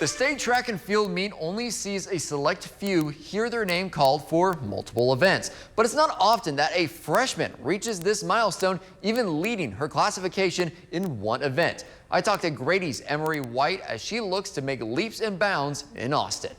The state track and field meet only sees a select few hear their name called for multiple events. But it's not often that a freshman reaches this milestone, even leading her classification in one event. I talked to Grady's Emerie White as she looks to make leaps and bounds in Austin.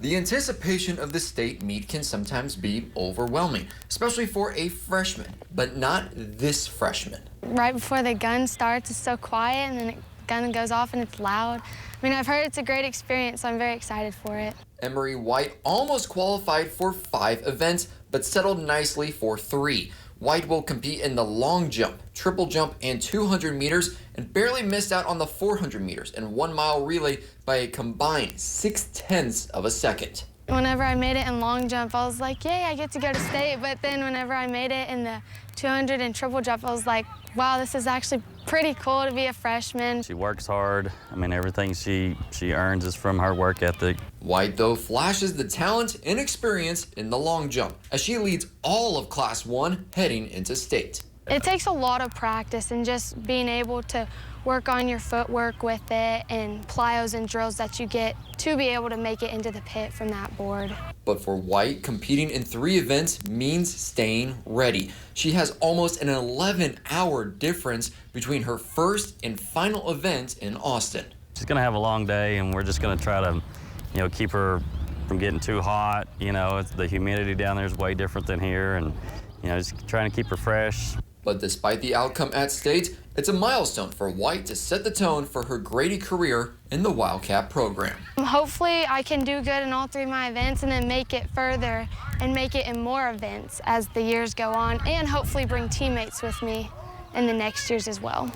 The anticipation of the state meet can sometimes be overwhelming, especially for a freshman, but not this freshman. Right before the gun starts, it's so quiet, and then the gun goes off and it's loud. I mean, I've heard it's a great experience, so I'm very excited for it. Emerie White almost qualified for 5 events, but settled nicely for 3. White will compete in the long jump, triple jump, and 200 meters, and barely missed out on the 400 meters and 1 mile relay by a combined 0.6 of a second. Whenever I made it in long jump, I was like, yay, I get to go to state. But then whenever I made it in the 200 and triple jump, I was like, wow, this is actually pretty cool to be a freshman. She works hard. I mean, everything she earns is from her work ethic. White, though, flashes the talent and experience in the long jump as she leads all of Class 1 heading into state. It takes a lot of practice and just being able to work on your footwork with it and plyos and drills that you get to be able to make it into the pit from that board. But for White, competing in 3 events means staying ready. She has almost an 11-hour difference between her first and final event in Austin. She's going to have a long day, and we're just going to try to, keep her from getting too hot. The humidity down there is way different than here, and, just trying to keep her fresh. But despite the outcome at state, it's a milestone for White to set the tone for her Grady career in the Wildcat program. Hopefully I can do good in all 3 of my events and then make it further and make it in more events as the years go on, and hopefully bring teammates with me in the next years as well.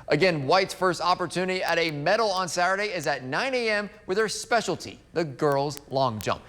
Again, White's first opportunity at a medal on Saturday is at 9 a.m. with her specialty, the girls long jump.